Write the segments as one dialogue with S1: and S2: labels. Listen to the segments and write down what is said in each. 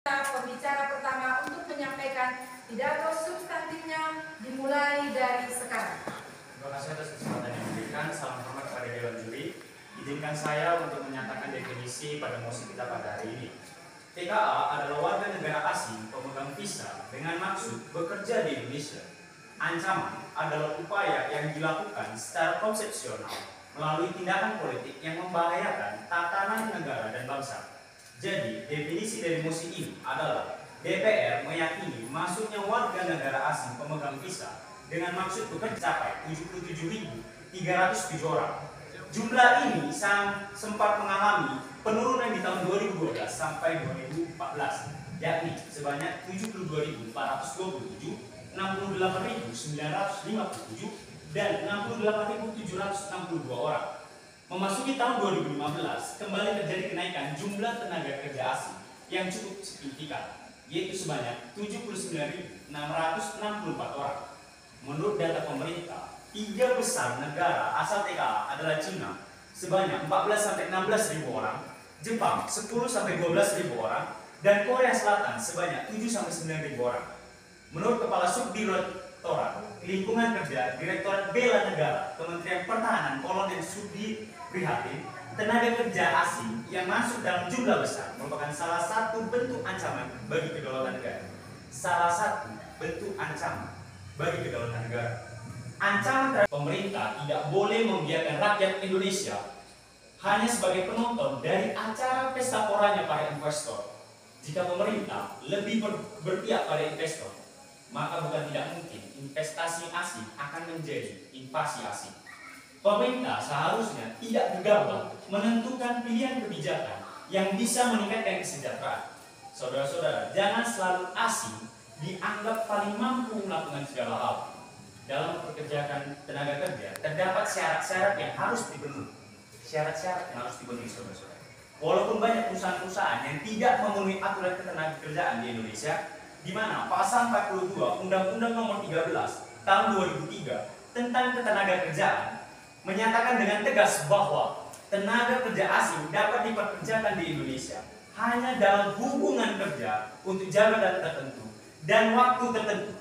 S1: Pembicara pertama untuk menyampaikan pidato substantifnya dimulai dari sekarang.
S2: Terima kasih atas kesempatan yang diberikan. Salam hormat kepada Dewan Juri. Izinkan saya untuk menyatakan definisi pada mosi kita pada hari ini. TKA adalah warga negara asing pemegang visa dengan maksud bekerja di Indonesia. Ancaman adalah upaya yang dilakukan secara konsepsional melalui tindakan politik yang membahayakan tatanan negara dan bangsa. Jadi, definisi dari mosi ini adalah DPR meyakini masuknya warga negara asing pemegang visa dengan maksud bekerja mencapai 77.307 orang. Jumlah ini sempat mengalami penurunan di tahun 2012 sampai 2014, yakni sebanyak 72.427, 68.957, dan 68.762 orang. Memasuki tahun 2015, kembali terjadi kenaikan jumlah tenaga kerja asing yang cukup signifikan, yaitu sebanyak 79.664 orang. Menurut data pemerintah, 3 besar negara asal TKA adalah Cina sebanyak 14-16 ribu orang, Jepang 10-12 ribu orang, dan Korea Selatan sebanyak 7-9 ribu orang. Menurut Kepala Subdirektorat Lingkungan Kerja Direktorat Bela Negara Kementerian Pertahanan Kolonel Sudi Prihatin, tenaga kerja asing yang masuk dalam jumlah besar merupakan salah satu bentuk ancaman bagi kedaulatan negara. Salah satu bentuk ancaman bagi kedaulatan negara. Ancaman terhadap pemerintah tidak boleh membiarkan rakyat Indonesia hanya sebagai penonton dari acara pesta poranya para investor. Jika pemerintah lebih berpihak pada investor, maka bukan tidak mungkin investasi asing akan menjadi invasi asing. Pemerintah seharusnya tidak gegabah menentukan pilihan kebijakan yang bisa meningkatkan kesejahteraan. Saudara-saudara, jangan selalu asing dianggap paling mampu melakukan segala hal. Dalam pekerjaan tenaga kerja, terdapat syarat-syarat yang harus dipenuhi. Syarat-syarat yang harus dipenuhi, saudara-saudara. Walaupun banyak perusahaan-perusahaan yang tidak memenuhi aturan ketenaga kerjaan di Indonesia, di mana pasal 42 Undang-Undang Nomor 13 Tahun 2003 tentang ketenaga kerjaan menyatakan dengan tegas bahwa tenaga kerja asing dapat dipekerjakan di Indonesia hanya dalam hubungan kerja untuk jabatan tertentu dan waktu tertentu.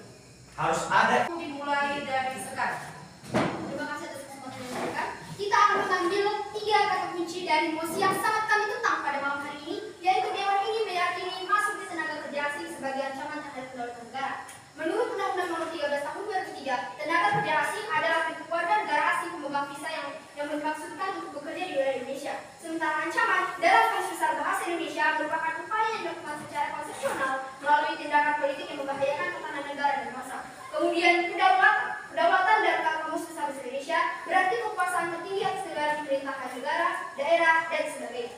S2: Harus ada.
S1: Dimulai dari sekarang.
S3: Terima kasih atas kesempatan yang diberikan. Kita akan mengambil 3 kata kunci dari mosi yang sangat kami tentang pada malam hari ini, yaitu Dewan ini meyakini masuknya tenaga kerja asing sebagai ancaman terhadap kedaulatan negara. Menurut Undang-Undang Nomor 13 Tahun 2003, tenaga kerja asing adalah warga negara asing pemegang visa yang dimaksudkan untuk bekerja di wilayah Indonesia. Sementara ancaman dalam Garis Besar Bahasa Indonesia merupakan upaya yang dilakukan secara konsepsional melalui tindakan politik yang membahayakan tatanan negara dan bangsa. Kemudian kedaulatan dan Kamus Besar Indonesia berarti kekuasaan tertinggi atas negara di pemerintahan negara, daerah, dan sebagainya.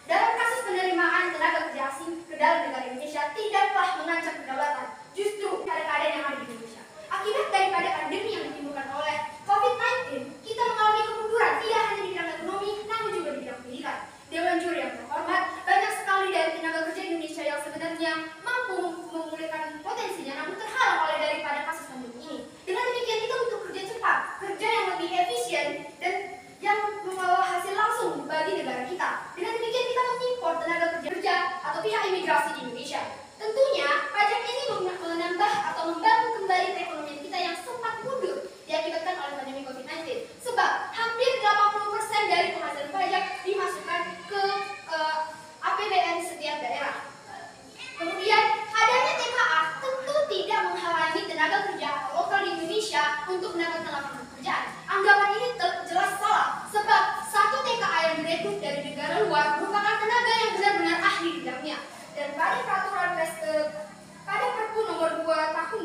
S3: Dalam kasus penerimaan tenaga kerja asing ke dalam negara Indonesia tidaklah mengancam kedaulatan, justru ada keadaan yang ada di Indonesia. Akibat daripada pandemi yang ditimbulkan oleh COVID-19, kita mengalami kemunduran tidak hanya di bidang ekonomi, namun juga di bidang pendidikan. Dewan Juri yang terhormat, banyak sekali dari tenaga kerja Indonesia yang sebenarnya mampu memulihkan potensinya, namun terhalang oleh daripada kasus pandemi ini. Dengan demikian kita butuh kerja cepat, kerja yang lebih efisien, dan yang membawa hasil langsung bagi negara kita. Dengan demikian kita mengimpor tenaga kerja atau pihak imigrasi di Indonesia. Tentunya pajak ini menambah atau membantu kembali perekonomian kita yang sempat mundur diakibatkan oleh pandemi COVID-19. Sebab hampir 80% dari penghasilan pajak dimasukkan ke APBN setiap daerah. Kemudian adanya TKA tentu tidak menghalangi tenaga kerja lokal di Indonesia untuk mendapatkan lapangan pekerjaan. Anggapan ini jelas salah, sebab satu TKA yang direkrut dari negara luar merupakan tenaga yang benar-benar ahli di bidangnya. Dan pada peraturan pada Perpu Nomor 2 Tahun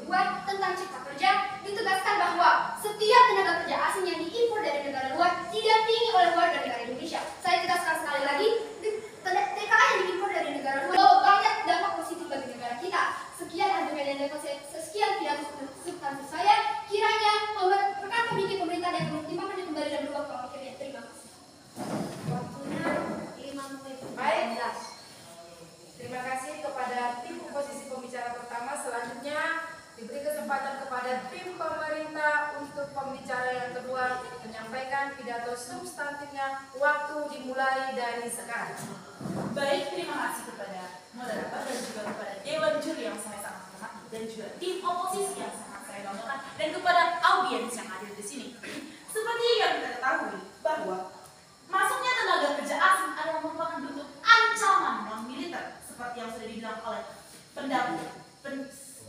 S3: 2022 tentang Cipta Kerja ditegaskan bahwa setiap tenaga kerja asing yang diimpor dari negara luar didampingi oleh warga negara Indonesia. Saya tegaskan sekali lagi, TKA yang diimpor dari negara luar membawa banyak dampak positif bagi negara kita. Sekian argumen dan sekian pidato substantif saya. Kiranya rekan pemikir pemerintah dan mempertimbangkannya kembali dan berubah pola pikirnya. Terima kasih.
S1: Waktunya 5 menit. Baik. Terima kasih kepada tim komposisi pembicara pertama. Selanjutnya diberi kesempatan kepada tim pemerintah untuk pembicara yang kedua menyampaikan pidato substantifnya. Waktu dimulai dari sekarang.
S4: Baik, terima kasih kepada moderator dan juga tim oposisi yang sangat saya banggakan dan kepada audiens yang hadir di sini. Seperti yang kita ketahui bahwa masuknya tenaga kerja asing adalah merupakan bentuk ancaman non-militer seperti yang sudah dibilang oleh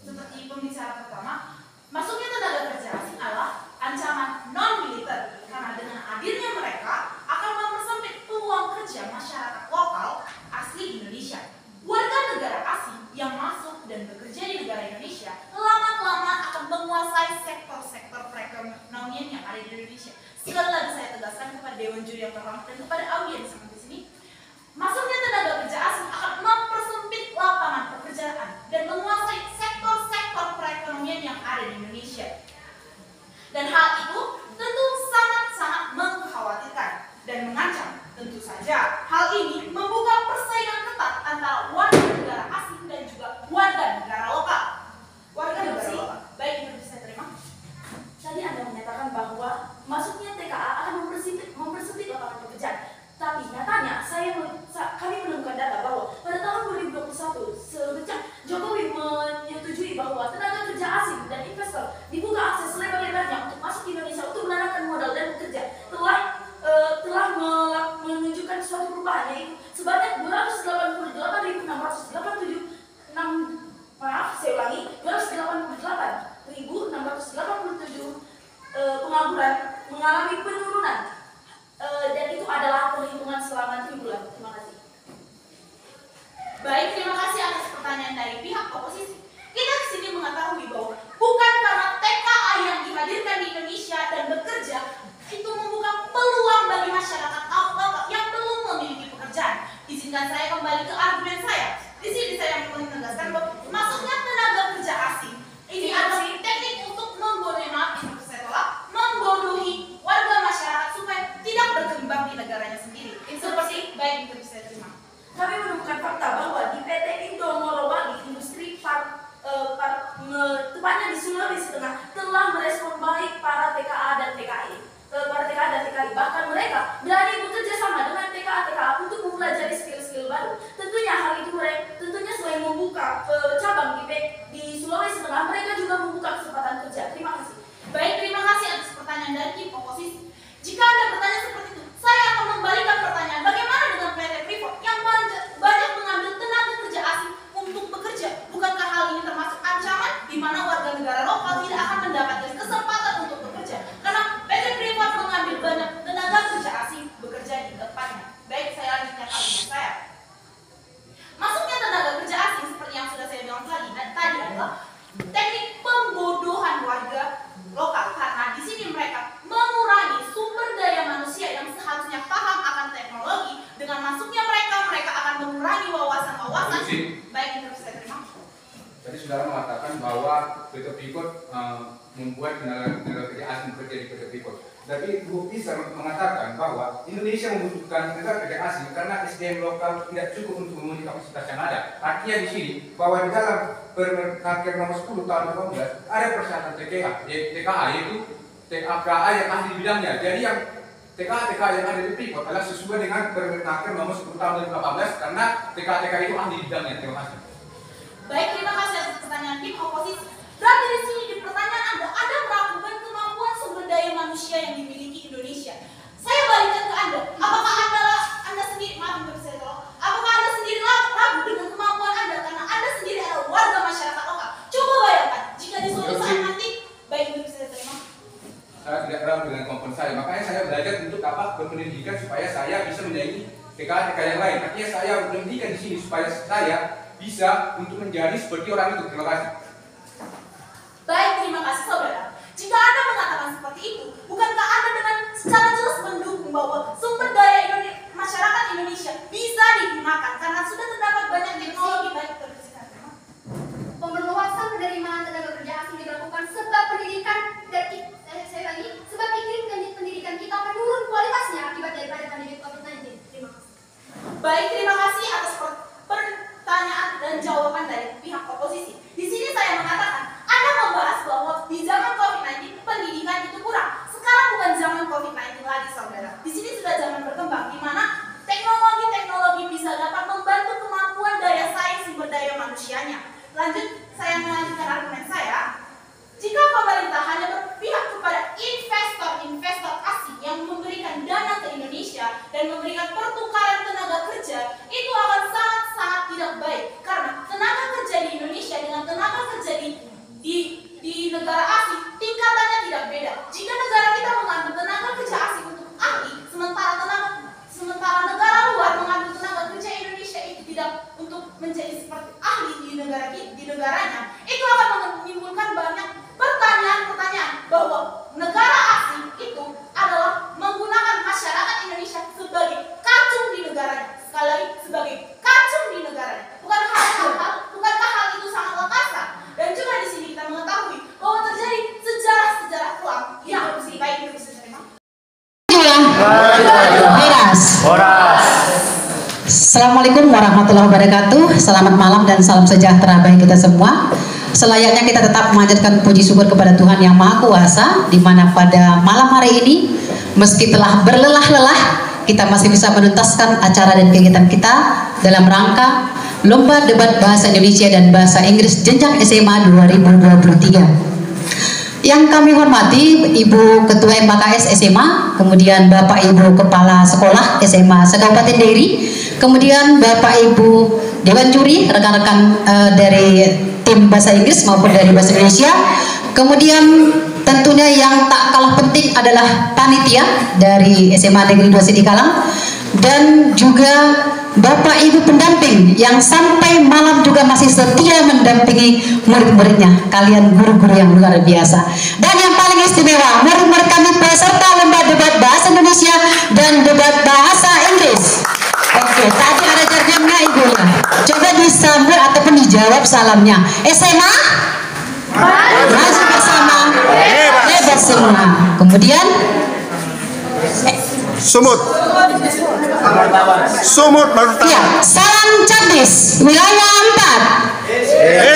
S4: seperti pembicara pertama. Masuknya tenaga kerja asing adalah ancaman non-militer karena dengan hadirnya mereka akan mempersempit peluang kerja masyarakat lokal asli Indonesia. Warga negara asing yang masuk dan bekerja di negara Indonesia lama-kelamaan akan menguasai sektor-sektor perekonomian yang ada di Indonesia. Sekali lagi saya tegaskan kepada Dewan Juri yang terhormat dan kepada audiens yang di sini, masuknya tenaga kerja asing akan mempersempit lapangan pekerjaan dan menguasai sektor-sektor perekonomian yang ada di Indonesia. Dan hal itu tentu sangat-sangat mengkhawatirkan dan mengancam. Tentu saja hal ini membuka persaingan ketat antara warga negara asing dan juga warga negara lokal. Warga negara lokal. Baik, itu bisa saya terima. Tadi Anda menyatakan bahwa masuknya TKA akan mempersempit lapangan pekerjaan. Tapi nyatanya kami menemukan data bahwa pada tahun 2021 semenjak Jokowi menyetujui bahwa tenaga kerja asing dan investor dibuka akses selebar-lebarnya untuk masuk ke Indonesia untuk menanamkan modal dan bekerja, telah menunjukkan suatu perubahan, yaitu sebanyak 288.687 pengangguran mengalami penurunan, dan itu adalah perhitungan selama 7 bulan. Terima kasih. Baik, terima kasih atas pertanyaan dari pihak oposisi. Kita di sini mengetahui bahwa bukan karena TKA yang dihadirkan di Indonesia dan bekerja itu membuka peluang bagi masyarakat lokal yang belum memiliki pekerjaan. Izinkan saya kembali ke argumen saya. Di sini saya menegaskan bahwa masuknya tenaga kerja asing ini adalah teknik untuk membodohi warga masyarakat supaya tidak berkembang di negaranya sendiri. Seperti baik itu bisa terima. Kami menemukan fakta bahwa di PT Indo Morowali Industri tepatnya di Sulawesi Tengah telah merespon baik para TKA dan TKI. Bahkan mereka berani bekerja sama dengan TKA untuk mempelajari skill-skill baru. Tentunya hal itu selain membuka cabang di Sulawesi Tengah, mereka juga membuka kesempatan kerja. Terima kasih. Baik, terima kasih atas pertanyaan dari tim oposisi. Jika Anda bertanya seperti itu, saya akan membalikan pertanyaan, bagaimana dengan PT Freeport yang banyak mengambil tenaga kerja asing untuk bekerja? Bukankah hal ini termasuk ancaman di mana warga negara lokal tidak akan mendapatkan kesempatan untuk bekerja? Karena PT Freeport mengambil banyak tenaga kerja asing bekerja di tempatnya. Baik, saya lanjutkan argumen saya. Masuknya tenaga kerja asing seperti yang sudah saya bilang tadi adalah teknik pembodohan warga lokal, karena di sini mereka mengurangi sumber daya manusia yang seharusnya paham akan teknologi. Dengan masuknya mereka akan mengurangi wawasan-wawasan. Baik, itu bisa terima.
S5: Tadi saudara mengatakan bahwa PT Freeport membuat tenaga kerja asing bekerja di PT Freeport. Tapi Bu bisa mengatakan bahwa Indonesia membutuhkan tenaga kerja asing karena SDM lokal tidak cukup untuk memenuhi kapasitas yang ada. Artinya di sini bahwa di dalam Permenaker nomor 10 tahun 2018 ada persyaratan TKA yaitu TKA yang ahli di bidangnya. Jadi yang TKA yang ada di Freeport adalah sesuai dengan Permenaker nomor 10 tahun 2018 karena TKA itu ahli di bidangnya. Terima kasih.
S4: Baik, terima kasih atas pertanyaan tim oposisi. Berarti di sini di pertanyaan Anda meragukan kemampuan sumber daya manusia yang dimiliki Indonesia. Saya balikkan ke Anda. Apakah Anda sendiri, apakah Anda sendiri ragu dengan kemampuan Anda karena Anda sendiri adalah warga masyarakat lokal? Coba bayangkan jika di suatu saat nanti, baik itu bisa terima.
S5: Saya tidak ragu dengan kemampuan saya. Makanya saya belajar untuk berpendidikan supaya saya bisa menjadi TKA yang lain. Artinya saya berpendidikan di sini supaya saya bisa untuk menjadi seperti orang itu. Terima kasih.
S4: Baik, terima kasih saudara. Jika Anda mengatakan seperti itu, bukankah Anda dengan secara jelas mendukung bahwa sumber daya masyarakat Indonesia bisa digunakan karena sudah terdapat banyak teknologi baik terpisah?
S3: Pemerluasan penerimaan tenaga kerja asing dilakukan sebab pendidikan dan sebab iklim pendidikan kita menurun kualitasnya akibat daripada pandemi COVID-19. Terima kasih.
S4: Baik, terima kasih atas pertanyaan dan jawaban dari pihak oposisi. Di sini saya mengatakan, Anda membahas bahwa di zaman COVID-19 pendidikan itu kurang. Sekarang bukan zaman COVID-19 lagi, saudara. Di sini sudah zaman berkembang, di mana teknologi bisa dapat membantu kemampuan daya saing sumber daya manusianya. Lanjut, saya melanjutkan argumen berprofesi seperti ahli di negaranya, itu akan menimbulkan banyak pertanyaan-pertanyaan bahwa negara asing itu adalah menggunakan masyarakat Indonesia sebagai kacung di negaranya. Sekali lagi, sebagai kacung di negaranya. Bukankah hal itu sangatlah kasar? Dan juga di sini kita mengetahui bahwa terjadi sejarah-sejarah kelam yang baik itu bisa terima.
S6: Horas. Assalamualaikum warahmatullahi wabarakatuh. Selamat malam dan salam sejahtera bagi kita semua. Selayaknya kita tetap memanjatkan puji syukur kepada Tuhan Yang Maha Kuasa, di mana pada malam hari ini, meski telah berlelah-lelah, kita masih bisa menuntaskan acara dan kegiatan kita dalam rangka Lomba Debat Bahasa Indonesia dan Bahasa Inggris Jenjang SMA 2023. Yang kami hormati Ibu Ketua MKS SMA, kemudian Bapak Ibu Kepala Sekolah SMA se-Kabupaten Dairi, kemudian Bapak Ibu Dewan Juri, rekan-rekan dari tim Bahasa Inggris maupun dari Bahasa Indonesia, kemudian tentunya yang tak kalah penting adalah panitia dari SMA Negeri 2 Sidikalang, dan juga Bapak Ibu pendamping yang sampai malam juga masih setia mendampingi murid-muridnya. Kalian guru-guru yang luar biasa. Dan yang paling istimewa, murid-murid kami peserta lomba debat bahasa Indonesia dan debat bahasa Inggris. Oke, tadi ada jargonnya Ibu ya. Coba disambut ataupun dijawab salamnya. SMA? Maju bersama. Hebat semua. Kemudian
S7: Sumut baru tahu.
S6: ya, salam Cabis wilayah 4.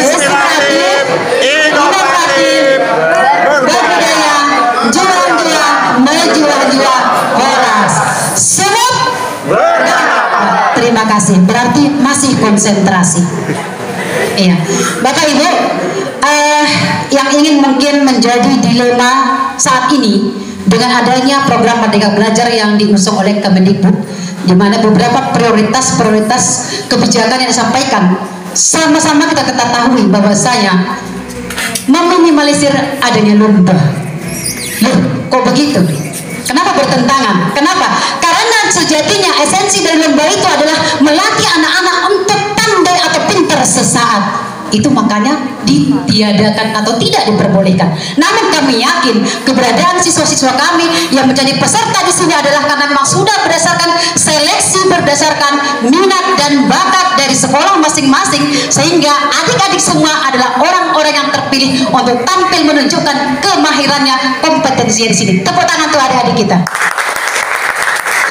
S6: Inspiratif, inovatif, berbudaya, jual-jual, menjual-jual, horas. Sumut berdampak. Terima kasih. Berarti masih konsentrasi. Iya, Bapak Ibu, yang ingin mungkin menjadi dilema saat ini dengan adanya program Merdeka Belajar yang diusung oleh Kemendikbud, di mana beberapa prioritas kebijakan yang disampaikan, sama-sama kita ketahui bahwasanya meminimalisir adanya lomba. Loh, kok begitu? Kenapa bertentangan? Kenapa? Karena sejatinya esensi dari lomba itu adalah melatih anak-anak untuk pandai atau pintar sesaat. Itu makanya ditiadakan atau tidak diperbolehkan. Namun kami yakin keberadaan siswa-siswa kami yang menjadi peserta di sini adalah karena memang sudah berdasarkan seleksi, berdasarkan minat dan bakat dari sekolah masing-masing, sehingga adik-adik semua adalah orang-orang yang terpilih untuk tampil menunjukkan kemahirannya, kompetensinya di sini. Tepuk tangan untuk adik-adik kita.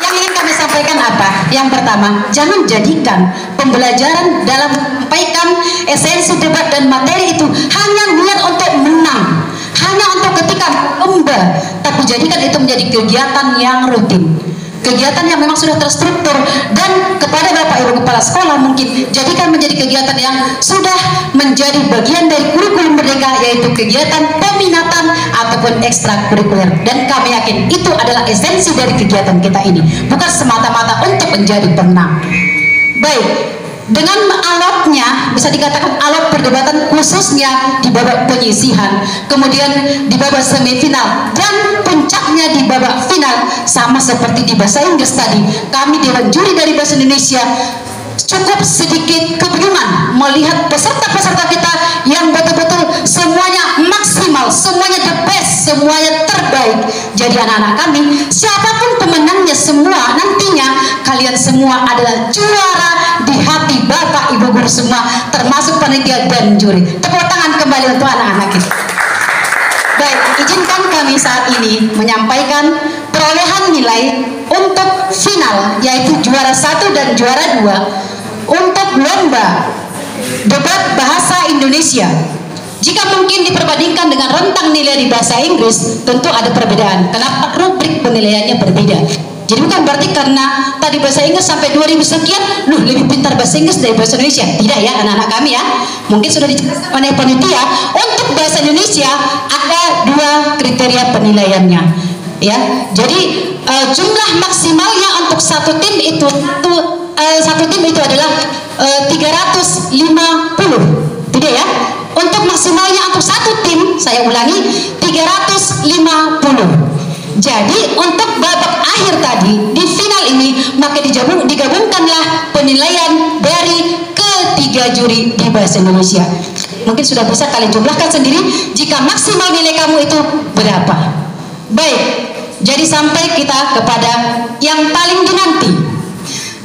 S6: Yang ingin kami sampaikan apa? Yang pertama, jangan jadikan pembelajaran dalam menyampaikan esensi debat dan materi itu hanya niat untuk menang, hanya untuk ketika lomba, tapi jadikan itu menjadi kegiatan yang rutin, kegiatan yang memang sudah terstruktur. Dan kepada Bapak Ibu Kepala Sekolah mungkin jadikan menjadi kegiatan yang sudah menjadi bagian dari kurikulum Merdeka, yaitu kegiatan peminatan ataupun ekstrakurikuler. Dan kami yakin itu adalah esensi dari kegiatan kita ini, bukan semata-mata untuk menjadi pemenang. Baik, dengan alotnya bisa dikatakan alot perdebatan khususnya di babak penyisihan, kemudian di babak semifinal, dan puncaknya di babak final. Sama seperti di bahasa Inggris tadi, kami Dewan Juri dari Bahasa Indonesia cukup sedikit kebingungan melihat peserta-peserta kita yang betul-betul semuanya maksimal, semuanya the best, semuanya terbaik. Jadi anak-anak kami, siapapun pemenangnya semua, nantinya kalian semua adalah juara di hati Bapak Ibu guru semua, termasuk panitia dan juri. Tepuk tangan kembali untuk anak-anak kita. Baik, izinkan kami saat ini menyampaikan perolehan nilai untuk final, yaitu juara 1 dan juara 2 untuk lomba debat bahasa Indonesia. Jika mungkin diperbandingkan dengan rentang nilai di bahasa Inggris, tentu ada perbedaan. Kenapa? Rubrik penilaiannya berbeda. Jadi bukan berarti karena tadi bahasa Inggris sampai 2000 sekian, loh lebih pintar bahasa Inggris dari bahasa Indonesia. Tidak ya anak-anak kami ya. Mungkin sudah dijelaskan oleh panitia. Untuk bahasa Indonesia ada 2 kriteria penilaiannya. Ya, jadi jumlah maksimalnya untuk satu tim itu adalah 350. Tidak ya? Untuk maksimalnya untuk satu tim, saya ulangi, 350. Jadi untuk babak akhir tadi di final ini maka digabungkanlah penilaian dari ketiga juri di bahasa Indonesia. Mungkin sudah bisa kalian jumlahkan sendiri jika maksimal nilai kamu itu berapa. Baik, jadi sampai kita kepada yang paling dinanti.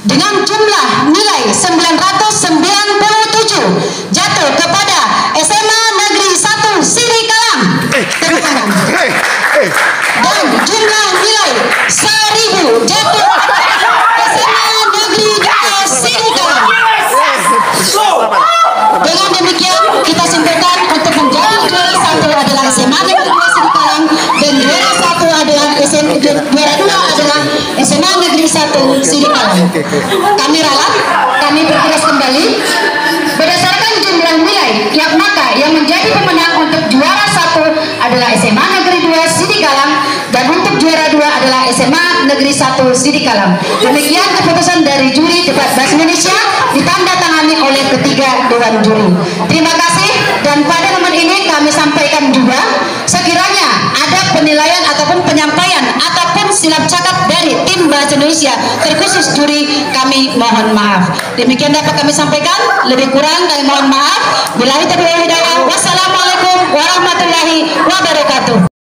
S6: Dengan jumlah nilai 997 jatuh kepada SMA Negeri 1 Sidi Kalang. Tepuk tangan. Dan jumlah nilai 1000 jatuh SMA Negeri 2 Sidi Kalang. Dengan demikian kita simpulkan untuk menjadi juara 1 adalah SMA Negeri 2 Sidi Kalang dan juara 1 adalah juara 2 adalah SMA Negeri 1 Sidi Kalang. Kami ralat, kami bertugas kembali berdasarkan jumlah nilai maka yang menjadi pemenang untuk juara 1 adalah SMA Negeri 2 Sidi Kalang dan untuk juara 2 adalah SMA Negeri 1 Sidi Kalang. Demikian keputusan dari juri debat bahasa Indonesia ditandatangani oleh ketiga dewan juri. Terima kasih, dan pada momen ini kami sampaikan juga sekiranya ada penilaian ataupun penyampaian ataupun silap cakap dari tim bahasa Indonesia terkhusus juri, kami mohon maaf. Demikian dapat kami sampaikan, lebih kurang kami mohon maaf. Billahi taufiq wal hidayah. Wassalamualaikum warahmatullahi wabarakatuh.